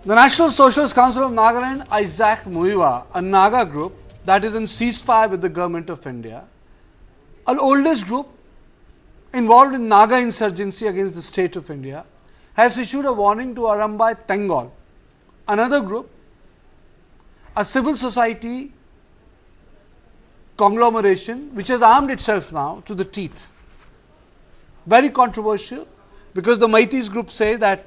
The National Socialist Council of Nagaland, Isak-Muivah, a Naga group that is in ceasefire with the government of India, an oldest group involved in Naga insurgency against the state of India, has issued a warning to Arambai Tenggol, another group, a civil society conglomeration which has armed itself now to the teeth. Very controversial, because the Meiteis group says that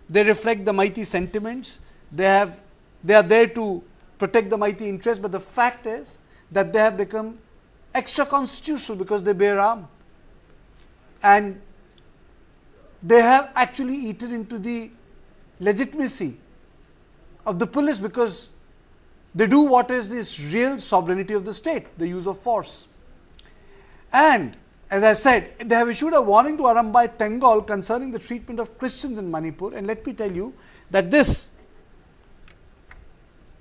they reflect the Meitei sentiments, they are there to protect the Meitei interest, but the fact is that they have become extra constitutional because they bear arm, and they have actually eaten into the legitimacy of the police, because they do what is this real sovereignty of the state, the use of force. And as I said, they have issued a warning to Arambai Tenggol concerning the treatment of Christians in Manipur, and let me tell you that this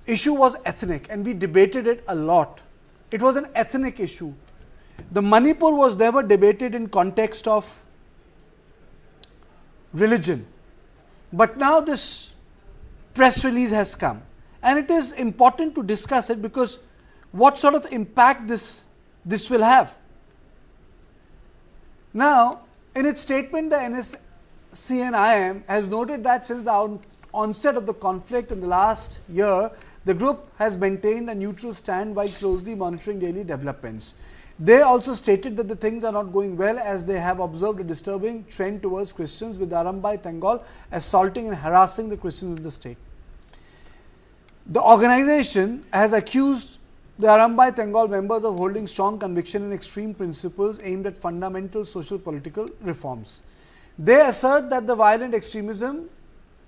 issue was ethnic and we debated it a lot. It was an ethnic issue. The Manipur was never debated in context of religion, but now this press release has come, and it is important to discuss it because what sort of impact this will have. Now, in its statement, the NSCN-IM has noted that since the onset of the conflict in the last year, the group has maintained a neutral stand while closely monitoring daily developments. They also stated that the things are not going well, as they have observed a disturbing trend towards Christians, with Arambai Tenggol assaulting and harassing the Christians in the state. The organization has accused the Arambai Tenggol members of holding strong conviction and extreme principles aimed at fundamental social political reforms. They assert that the violent extremism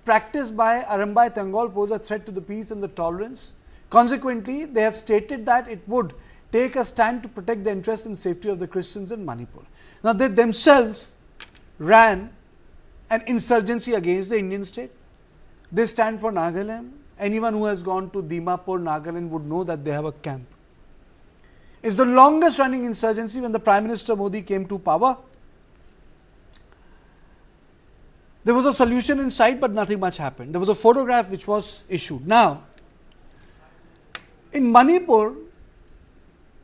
practiced by Arambai Tenggol pose a threat to the peace and the tolerance. Consequently, they have stated that it would take a stand to protect the interest and safety of the Christians in Manipur. Now, they themselves ran an insurgency against the Indian state. They stand for Nagaland. Anyone who has gone to Dimapur, Nagaland would know that they have a camp. It's the longest running insurgency. When the Prime Minister Modi came to power, there was a solution in sight, but nothing much happened. There was a photograph which was issued. Now, in Manipur,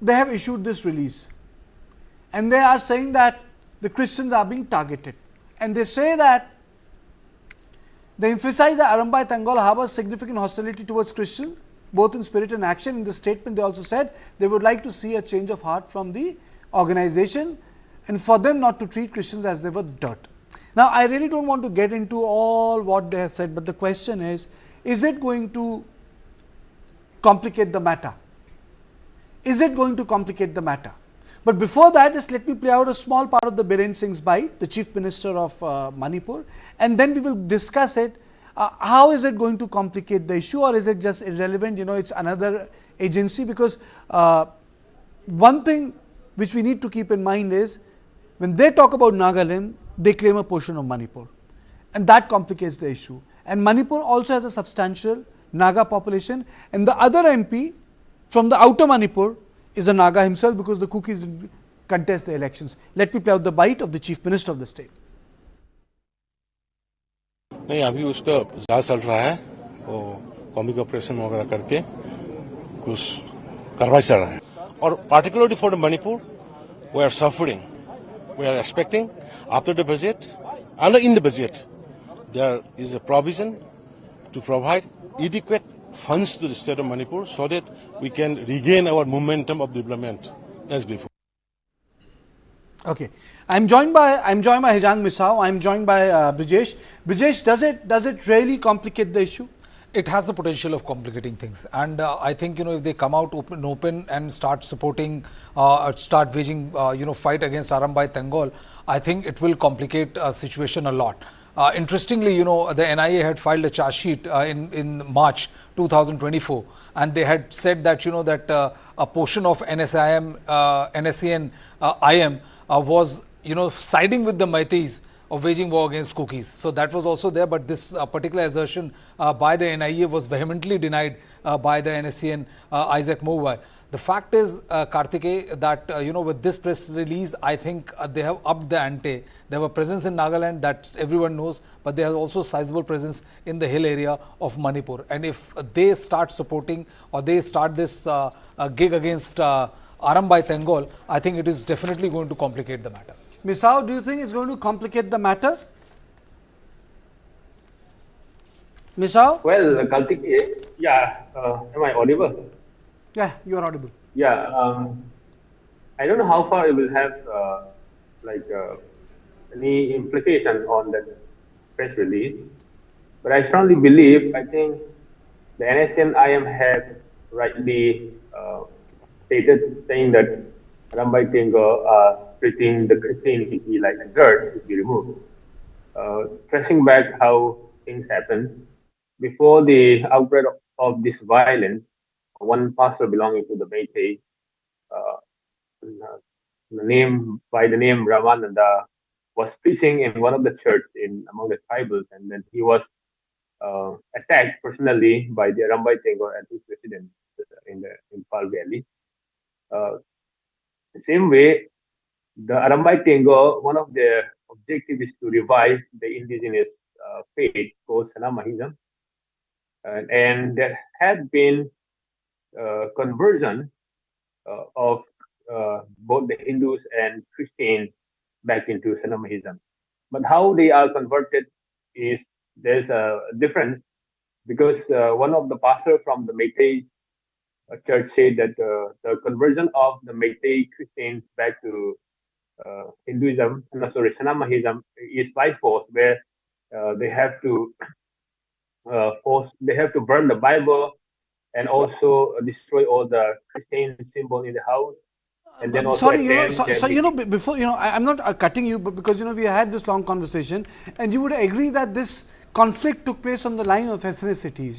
they have issued this release, and they are saying that the Christians are being targeted, and they say that they emphasize that Arambai Tenggol harbors significant hostility towards Christians, both in spirit and action. In the statement, they also said they would like to see a change of heart from the organization, and for them not to treat Christians as they were dirt. Now, I really don't want to get into all what they have said, but the question is it going to complicate the matter? Is it going to complicate the matter? But before that, just let me play out a small part of the Biren Singh's bite, the Chief Minister of Manipur, and then we will discuss it. How is it going to complicate the issue, or is it just irrelevant? You know, it's another agency, because one thing which we need to keep in mind is when they talk about Nagaland, they claim a portion of Manipur, and that complicates the issue. And Manipur also has a substantial Naga population, and the other MP from the outer Manipur is a Naga himself, because the Kukis contest the elections. Let me play out the bite of the Chief Minister of the state. नहीं, अभी उसका जांच चल रहा है, वो comic operation वगैरह करके कुछ कार्रवाई चल रहा है. और particularly for the Manipur, we are suffering. We are expecting after the budget, and in the budget, there is a provision to provide adequate funds to the state of Manipur so that we can regain our momentum of development as before. Okay, I'm joined by Hejang Misao. I'm joined by Brijesh. Brijesh, does it really complicate the issue? It has the potential of complicating things, and I think, you know, if they come out open and start supporting, start waging fight against Arambai Tenggol, I think it will complicate a situation a lot. Interestingly, you know, the NIA had filed a charge sheet in March 2024, and they had said that, you know, that a portion of NSCN-IM was, you know, siding with the Meiteis of waging war against Kukis. So that was also there, but this particular assertion by the NIA was vehemently denied by the NSCN Isak-Muivah. The fact is, Karthikeya, that with this press release, I think they have upped the ante. They have a presence in Nagaland that everyone knows, but they have also sizable presence in the hill area of Manipur. And if they start supporting or they start this gig against Arambai Tenggol, I think it is definitely going to complicate the matter. Misao, do you think it's going to complicate the matter? Misao? Well, Karthikeya, yeah, am I audible? Yeah, you are audible. Yeah, I don't know how far it will have any implication on the press release, but I strongly believe, I think the NSCN-IM had rightly stated, saying that Arambai Tenggol are treating the Christianity like dirt to be removed. Tracing back how things happened, before the outbreak of this violence, one pastor belonging to the Meitei, by the name Ramananda, was preaching in one of the churches among the tribals, and then he was attacked personally by the Arambai Tenggol at his residence in the Impal Valley. The same way, the Arambai Tenggol, one of their objectives is to revive the indigenous faith called Sanamahism, and there had been conversion of both the Hindus and Christians back into Sanamahism. But how they are converted is there's a difference, because one of the pastors from the Meitei church said that the conversion of the Meitei Christians back to Hinduism, no, sorry, Sanamahism, is by force, where they have to burn the Bible and also destroy all the Christian symbol in the house. And then also Sorry, before, I'm not cutting you, but because, we had this long conversation, and you would agree that this conflict took place on the line of ethnicities,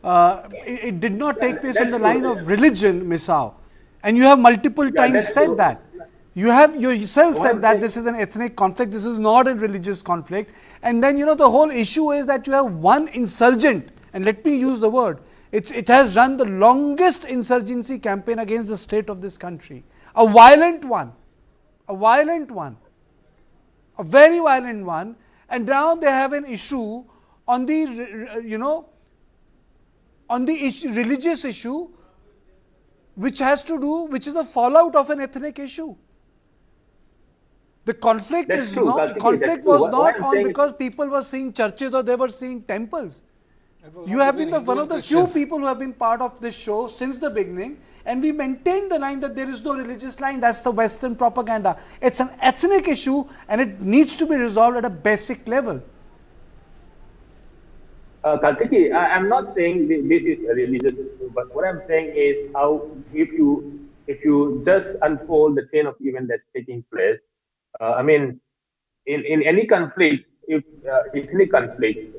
it did not take place on the line of religion, Misao. And you have multiple times said that. You have yourself said that this is an ethnic conflict, this is not a religious conflict. And then, the whole issue is that you have one insurgent, and let me use the word, it has run the longest insurgency campaign against the state of this country. A violent one, a very violent one, and now they have an issue on the, religious issue, which is a fallout of an ethnic issue. The conflict was not on because people were seeing churches or they were seeing temples. You have been one of the few people who have been part of this show since the beginning, and we maintain the line that there is no religious line. That's the Western propaganda. It's an ethnic issue, and it needs to be resolved at a basic level. Karthikeya, I'm not saying this is a religious issue, but what I'm saying is how if you just unfold the chain of events that's taking place, in any conflict, if any conflict,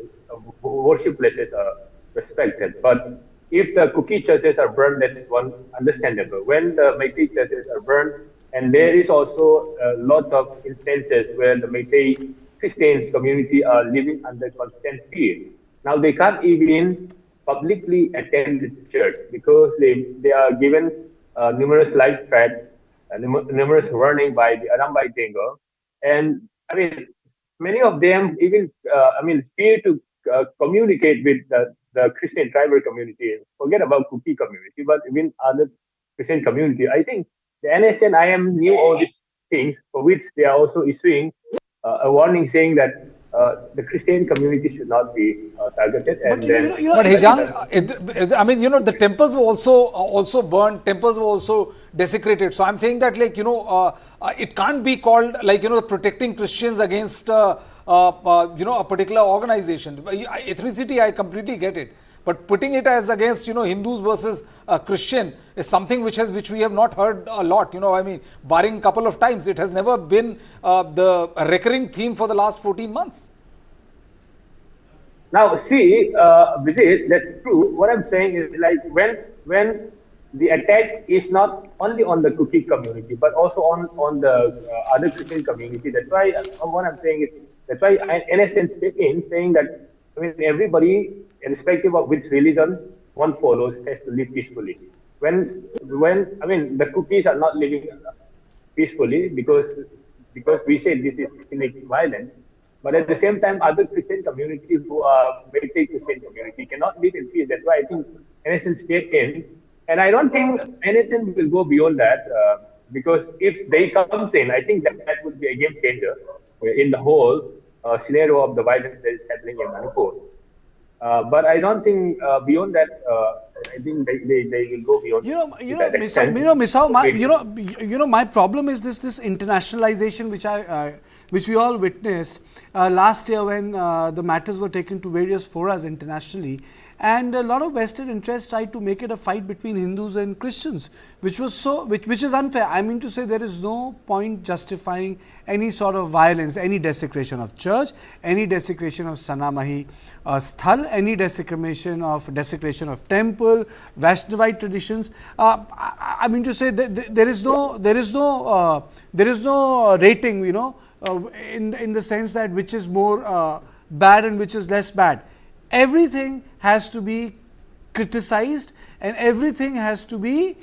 worship places are respected. But if the Kuki churches are burned, that's one understandable. When the Meitei churches are burned, and there is also lots of instances where the Meitei Christians community are living under constant fear. Now they can't even publicly attend the church because they are given numerous life threats, numerous warning by the Arambai Tenggol, and many of them even fear to communicate with the Christian tribal community. Forget about Kuki community, but even other Christian community. I think the NSCN-IM knew all these things, for which they are also issuing a warning saying that the Christian community should not be targeted. But Hejang, the temples were also burned, temples were also desecrated. So I'm saying that, it can't be called protecting Christians against a particular organization. Ethnicity, I completely get it. But putting it as against, Hindus versus Christian is something which we have not heard a lot. Barring a couple of times, it has never been the recurring theme for the last 14 months. Now, see, that's true. What I'm saying is when the attack is not only on the Kuki community, but also on the other Christian community. That's why what I'm saying is, that's why NSN step in saying that everybody, irrespective of which religion one follows, has to live peacefully. when I mean the cookies are not living peacefully because we say this is ethnic violence, but at the same time, other Christian community who are Meitei Christian community cannot live in peace. That's why I think NSN stayed in, and I don't think NSN will go beyond that because if they comes in, I think that would be a game changer in the whole scenario of the violence that is happening in Manipur. But I don't think beyond that. I think they will go beyond. My problem is this internationalization which we all witnessed last year when the matters were taken to various forums internationally. And a lot of Western interests tried to make it a fight between Hindus and Christians, which is unfair. I mean to say there is no point justifying any sort of violence, any desecration of church, any desecration of Sanamahi Sthal, any desecration of temple, Vaishnavite traditions. I mean to say there is no rating, in the sense that which is more bad and which is less bad. Everything has to be criticized and everything has to be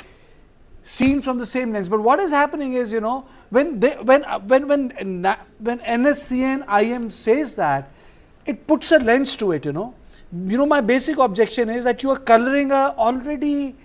seen from the same lens. But what is happening is, when NSCN-IM says that, it puts a lens to it. My basic objection is that you are coloring a already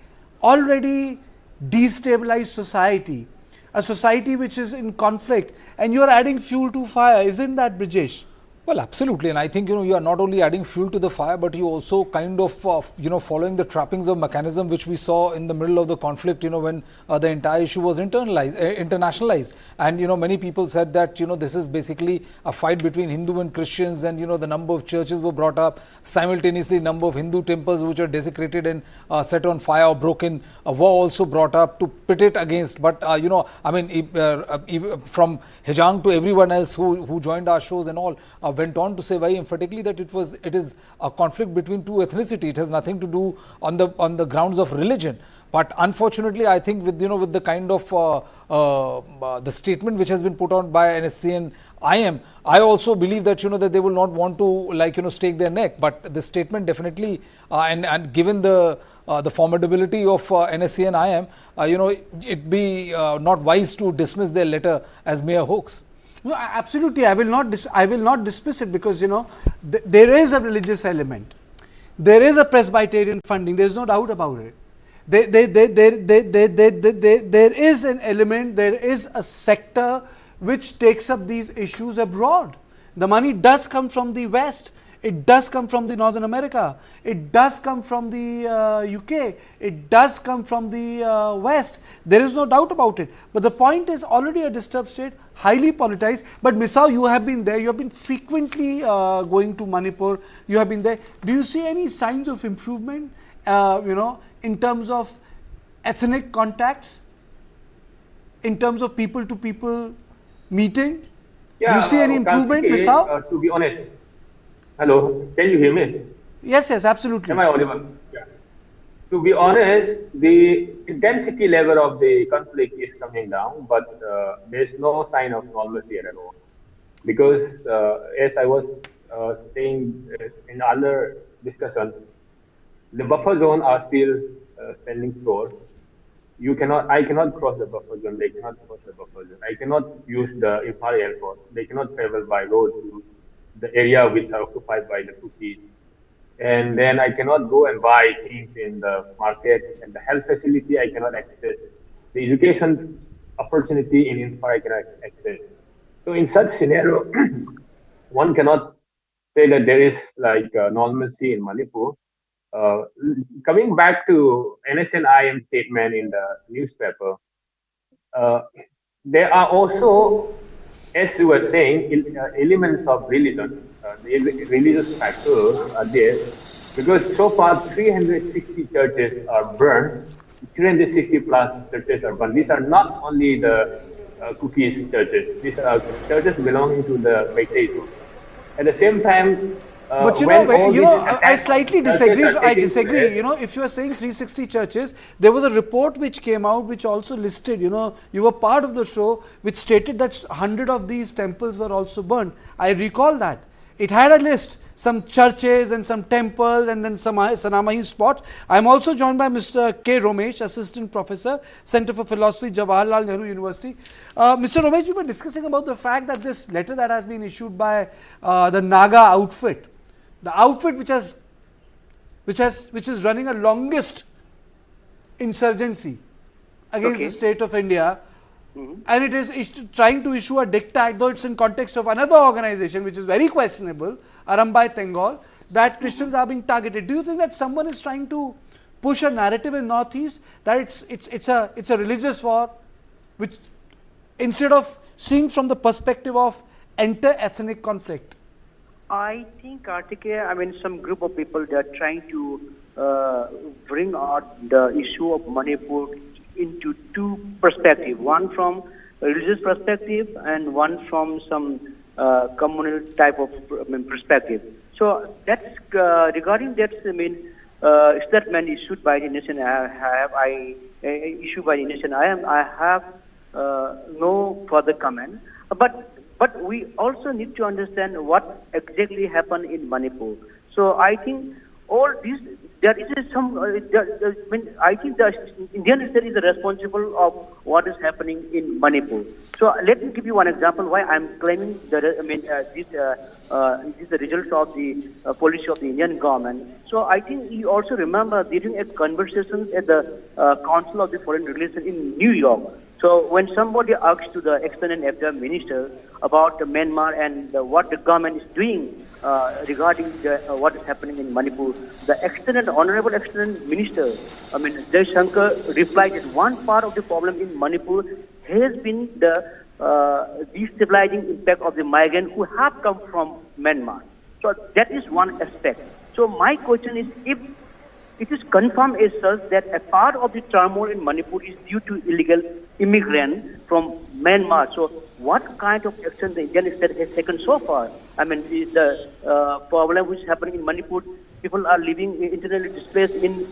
destabilized society, a society which is in conflict, and you are adding fuel to fire. Isn't that, Brijesh? Well, absolutely, and I think you are not only adding fuel to the fire, but you also kind of following the trappings of mechanism which we saw in the middle of the conflict. When the entire issue was internationalized, and many people said that this is basically a fight between Hindu and Christians, and the number of churches were brought up simultaneously. Number of Hindu temples which are desecrated and set on fire or broken were also brought up to pit it against. But from Hejang to everyone else who joined our shows and all. Went on to say very emphatically that it is a conflict between two ethnicity. It has nothing to do on the grounds of religion. But unfortunately, I think with the kind of the statement which has been put on by NSCN-IM, I also believe that that they will not want to stake their neck. But the statement definitely and given the formidability of NSCN-IM, it be not wise to dismiss their letter as mere hoax. No, absolutely. I will not dismiss it because there is a religious element, there is a Presbyterian funding. There is no doubt about it. There is an element. There is a sector which takes up these issues abroad. The money does come from the West. It does come from the Northern America. It does come from the UK. It does come from the West. There is no doubt about it. But the point is already a disturbed state, highly politicized. But Misao, you have been there. You have been frequently going to Manipur. You have been there. Do you see any signs of improvement, in terms of ethnic contacts, in terms of people-to-people meeting? Yeah, do you see any improvement, Misao? To be honest. Hello, can you hear me? Yes, absolutely. Am I audible? Yeah. To be honest, the intensity level of the conflict is coming down, but there's no sign of normalcy at all. Because as I was saying in other discussion, the buffer zone are still standing tall. I cannot cross the buffer zone. They cannot cross the buffer zone. I cannot use the Imphal airport. They cannot travel by road to the area which are occupied by the cookies. And then I cannot go and buy things in the market, and the health facility I cannot access. The education opportunity in Imphal I cannot access. So in such scenario, one cannot say that there is like normalcy in Manipur. Coming back to NSCN-IM statement in the newspaper, there are also, as you were saying, elements of religion, the religious factors are there, because so far 360 churches are burned, 360 plus churches are burned. These are not only the cookies churches, these are churches belonging to the Meitei-Kuki-Zo. At the same time, but I slightly disagree. If you are saying 360 churches, there was a report which came out which also listed, you were part of the show, which stated that 100 of these temples were also burned. I recall that. It had a list, some churches and some temples and then some Sanamahi spots. I am also joined by Mr. K. Romesh, Assistant Professor, Center for Philosophy, Jawaharlal Nehru University. Mr. Romesh, we were discussing about the fact that this letter that has been issued by the Naga outfit, the outfit which is running a longest insurgency against the state of India, and it is trying to issue a diktat, though it's in context of another organization which is very questionable, Arambai Tenggol, that Christians are being targeted. Do you think that someone is trying to push a narrative in Northeast that it's a religious war, which instead of seeing from the perspective of inter-ethnic conflict? I think, Kartikeya, I mean, some group of people, they are trying to bring out the issue of Manipur into two perspectives, one from a religious perspective and one from some communal type of perspective. So that's regarding that, I mean, statement issued by the NSCN-IM, I have no further comment. But we also need to understand what exactly happened in Manipur. So I think all this, there is some, I think the Indian state is responsible of what is happening in Manipur. So let me give you one example why I'm claiming that, this is the result of the policy of the Indian government. So I think you also remember during a conversation at the Council of the Foreign Relations in New York. So when somebody asks to the External Affairs Minister about Myanmar and what the government is doing regarding what is happening in Manipur, the Honorable External Minister, Jai Shankar, replied that one part of the problem in Manipur has been the destabilizing impact of the migrants who have come from Myanmar. So that is one aspect. So my question is, if it is confirmed as such that a part of the turmoil in Manipur is due to illegal immigrants from Myanmar, so what kind of action the Indian state has taken so far? I mean, is the problem which is happening in Manipur, people are living internally displaced in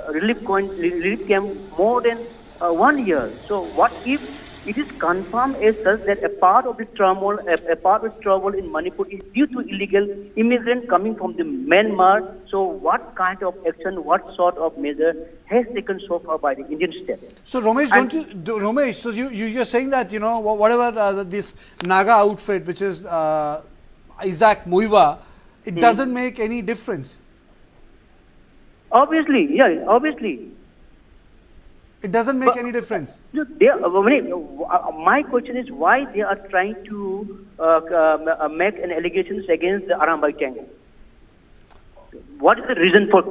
relief camp more than 1 year. So what if it is confirmed as such that a part of the turmoil, in Manipur is due to illegal immigrants coming from the Myanmar? So what kind of action, what sort of measure has taken so far by the Indian state? So Romesh, Romesh, so you're saying that, you know, whatever this Naga outfit, which is Isak-Muivah, it doesn't make any difference? Obviously, yeah, obviously. It doesn't make any difference. My question is why they are trying to make an allegations against the Arambai Tenggol. What is the reason for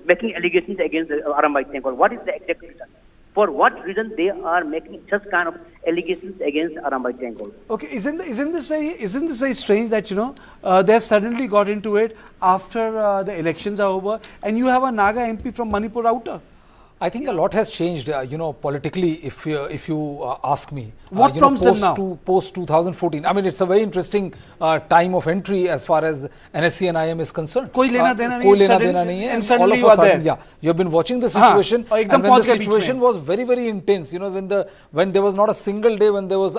making allegations against the Arambai Tenggol? What is the exact reason? For what reason they are making such kind of allegations against Arambai Tenggol? Okay, isn't this very strange that, you know, they have suddenly got into it after the elections are over, and you have a Naga MP from Manipur outer? I think a lot has changed, you know, politically, if you ask me. What prompts them now? Post 2014. I mean, it's a very interesting time of entry as far as NSCN-IM is concerned. Koi lena dena nahi, and suddenly you are there. Yeah, you have been watching the situation, and when the situation was very, very intense, you know, when there was not a single day when there was,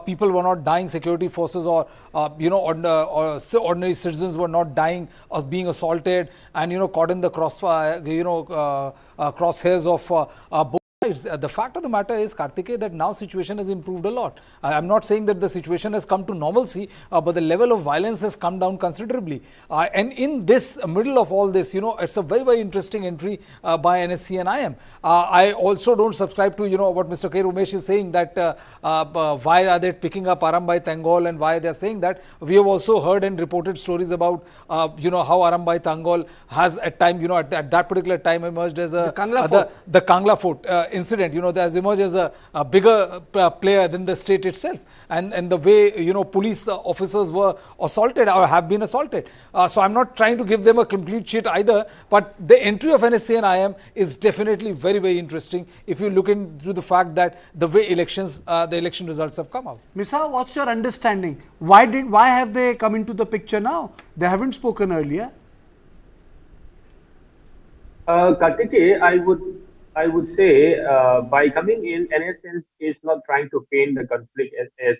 people were not dying, security forces or, ordinary citizens were not dying or being assaulted and, you know, caught in the crossfire, crosshairs of both sides. The fact of the matter is, Kartikeya, that now situation has improved a lot. I am not saying that the situation has come to normalcy, but the level of violence has come down considerably. And in this middle of all this, you know, it's a very, very interesting entry by NSCN-IM. I also don't subscribe to, you know, what Mr. K. Romesh is saying, that why are they picking up Arambai Tenggol and why they are saying that. We have also heard and reported stories about, how Arambai Tenggol has at time, you know, at that particular time emerged as the Kangla Fort incident, you know, has emerged as a bigger player than the state itself, and the way, you know, police officers were assaulted or have been assaulted. So I'm not trying to give them a complete shit either, but the entry of NSCN-IM is definitely very, very interesting if you look into the fact that the way the election results have come out. Misa, what's your understanding? Why have they come into the picture now? They haven't spoken earlier. Kartikeya, I would say by coming in, NSN is not trying to paint the conflict as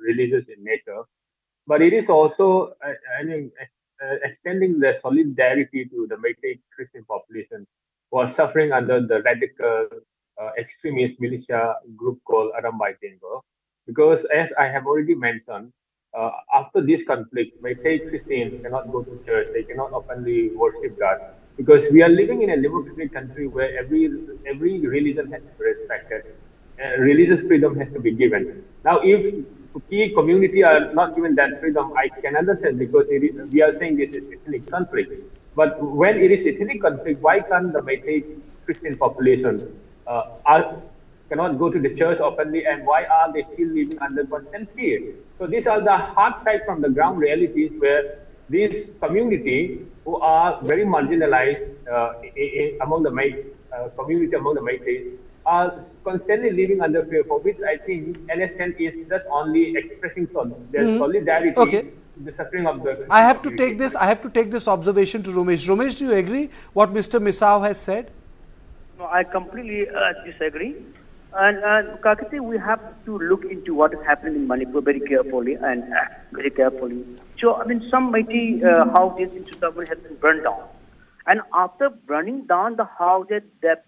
religious in nature. but it is also, extending the solidarity to the Meitei Christian population who are suffering under the radical extremist militia group called Arambai Tenggol. Because as I have already mentioned, after this conflict, Meitei Christians cannot go to church, they cannot openly worship God, because we are living in a democratic country where every religion has to be respected, religious freedom has to be given. Now, if key community are not given that freedom, I can understand, because we are saying this is ethnic conflict. But when it is ethnic conflict, why can't the Meitei Christian population cannot go to the church openly, and why are they still living under constant fear? So these are the hard facts from the ground realities, where this community who are very marginalized among the community among the Meiteis are constantly living under fear, for which I think NSN is just only expressing their solidarity Okay. to the suffering of the I have to community. take this. I have to take this observation to Romesh. Romesh, do you agree what Mr. Misao has said? No, I completely disagree. And Kakati, we have to look into what is happening in Manipur very carefully and very carefully. So, I mean, some mighty houses in 2000 have been burned down. And after burning down the houses, that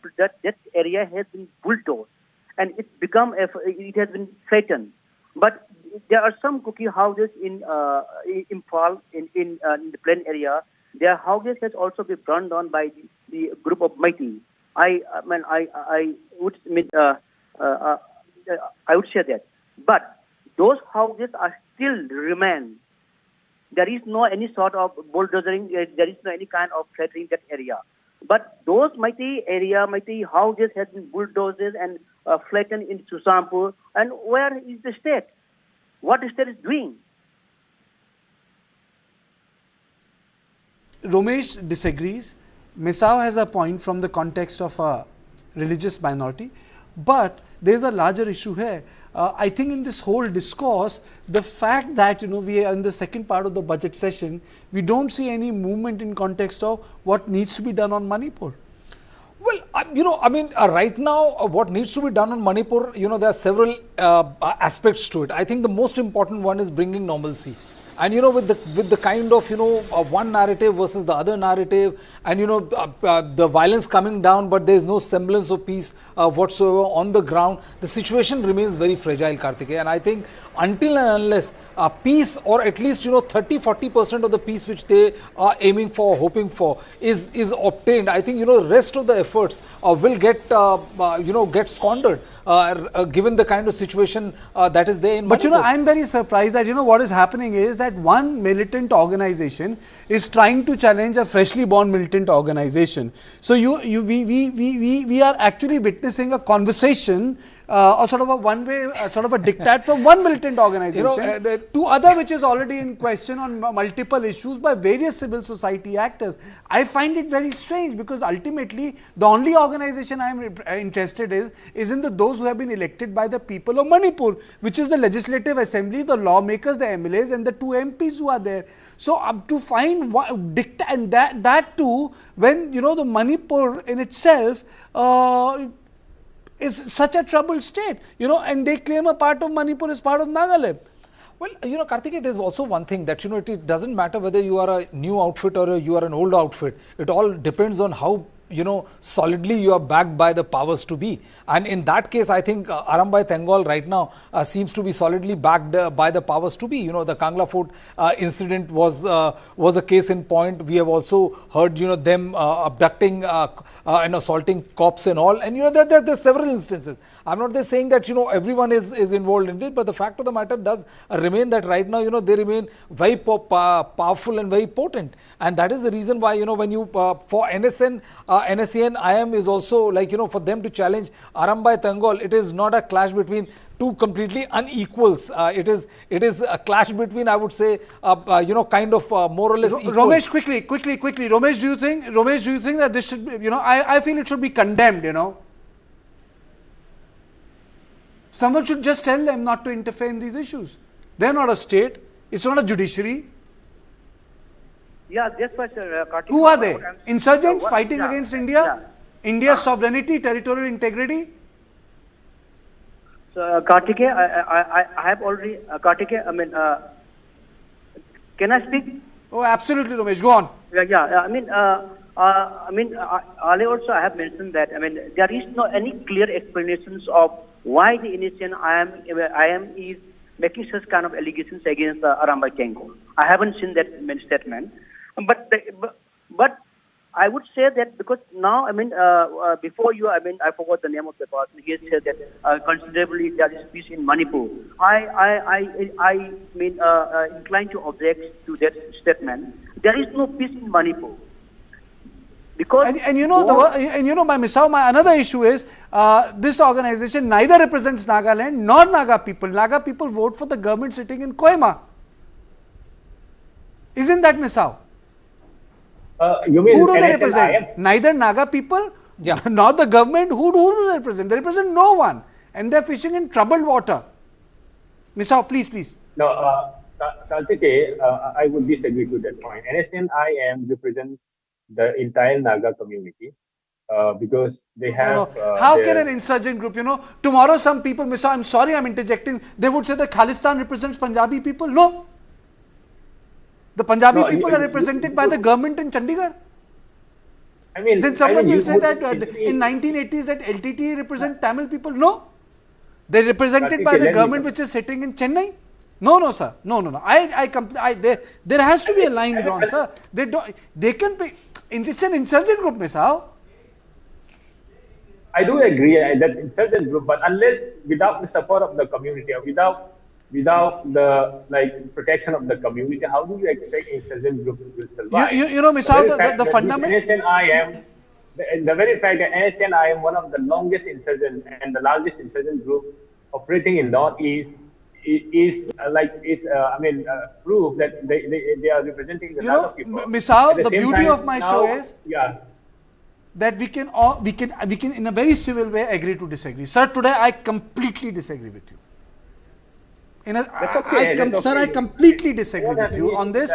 area has been bulldozed, and it has been flattened. But there are some cookie houses in Imphal, in the plain area. Their houses has also been burned down by the group of Meitei. I would say that. But those houses are still remain. There is no any sort of bulldozering. There is no any kind of flattering that area. But those Meitei houses have been bulldozed and flattened in Susampur. And where is the state? What the state is doing? Romesh disagrees. Misao has a point from the context of a religious minority, but there is a larger issue here. I think in this whole discourse, the fact that we are in the second part of the budget session, we don't see any movement in context of what needs to be done on Manipur. Well, right now, what needs to be done on Manipur, there are several aspects to it. I think the most important one is bringing normalcy. And with the kind of one narrative versus the other narrative, and the violence coming down, but there is no semblance of peace whatsoever on the ground, the situation remains very fragile, Karthikeya. And I think until and unless peace, or at least 30-40% of the peace which they are aiming for, hoping for, is obtained, I think the rest of the efforts will get squandered. Given the kind of situation that is there in But Manipur. I'm very surprised that what is happening is that one militant organization is trying to challenge a freshly born militant organization. So we are actually witnessing a conversation or sort of a one-way, sort of a diktat from one militant organization to other, which is already in question on multiple issues by various civil society actors. I find it very strange, because ultimately the only organization I am interested is in those who have been elected by the people of Manipur, which is the Legislative Assembly, the lawmakers, the MLAs, and the 2 MPs who are there. So to find diktat, and that too, when the Manipur in itself is such a troubled state, and they claim a part of Manipur is part of Nagaland. Well, Karthikeya, there's also one thing that, it doesn't matter whether you are a new outfit or you are an old outfit. It all depends on how, solidly you are backed by the powers to be. And in that case, I think Arambai Tenggol right now seems to be solidly backed by the powers to be. The Kangla Fort incident was a case in point. We have also heard, them abducting and assaulting cops and all. And, there are several instances. I'm not just saying that, everyone is involved in it, but the fact of the matter does remain that right now, they remain very powerful and very potent. And that is the reason why, when you, for NSCN-IM is also like, for them to challenge Arambai Tenggol, it is not a clash between two completely unequals. It is a clash between, I would say, kind of more or less equal. Romesh, quickly. Romesh, do you think that this should be, I feel it should be condemned, Someone should just tell them not to interfere in these issues. They're not a state. It's not a judiciary. Yeah, that's what Karthik. Who are they? Insurgents fighting yeah, against India? Yeah. India's sovereignty, territorial integrity? So, Karthikeya, I have already, Karthikeya, Can I speak? Oh, absolutely, Ramesh. Go on. Yeah. Earlier also I have mentioned that, there is no any clear explanations of why the NSCN-IM is making such kind of allegations against Arambai Tenggol. I haven't seen that statement. But I would say that because now, before you, I forgot the name of the person. He said that considerably there is peace in Manipur. I inclined to object to that statement. There is no peace in Manipur. Because my Misao, my another issue is this organization neither represents Nagaland nor Naga people. Naga people vote for the government sitting in Kohima. Isn't that Misao? You mean Who do they NSCN-IM? represent? Neither Naga people, nor the government. Who do they represent? They represent no one. And they are fishing in troubled water. Misao, please. No, Kalsike, I would disagree to that point. NSCN-IM represents the entire Naga community because they have... How can an insurgent group, tomorrow some people, Misao, I'm sorry I'm interjecting, they would say that Khalistan represents Punjabi people. No. The Punjabi people are represented by the government in Chandigarh. Then someone will say that in 1980s that LTT represent Tamil people. No. They are represented by the government which is sitting in Chennai. No, sir. No. There has to be a line drawn, sir. They can be, it's an insurgent group, Misao. I do agree that's insurgent group, but unless without the support of the community or without the protection of the community, how do you expect insurgent groups to survive? Misao, the fundamental... NSCN-IM, the very fact that NSCN-IM, one of the longest insurgent and the largest insurgent group operating in Northeast, proof that they are representing the Naga people. Misao, the beauty of my show is that we can in a very civil way agree to disagree. Sir, today I completely disagree with you. I completely disagree with you on this.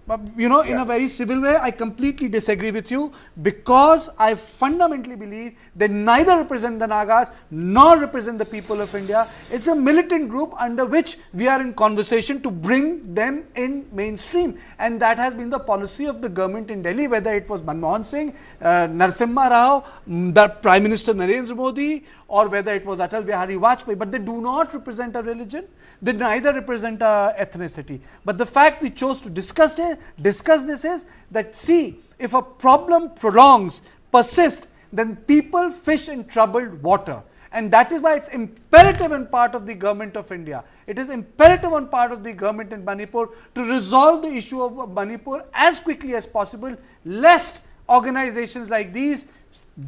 But in a very civil way, I completely disagree with you because I fundamentally believe they neither represent the Nagas nor represent the people of India. It's a militant group under which we are in conversation to bring them in mainstream. And that has been the policy of the government in Delhi, whether it was Manmohan Singh, Narasimha Rao, the Prime Minister Narendra Modi, or whether it was Atal Bihari Vajpayee. But they do not represent a religion. They neither represent a ethnicity. But the fact we chose to discuss this is that, see, if a problem prolongs, persists, then people fish in troubled water. And that is why it's imperative on part of the government of India. It is imperative on part of the government in Manipur to resolve the issue of Manipur as quickly as possible, lest organizations like these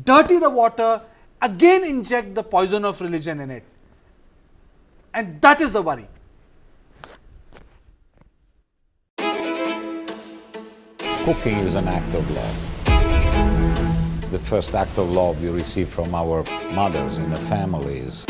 dirty the water, again inject the poison of religion in it. And that is the worry. Cooking is an act of love. The first act of love we receive from our mothers in the families.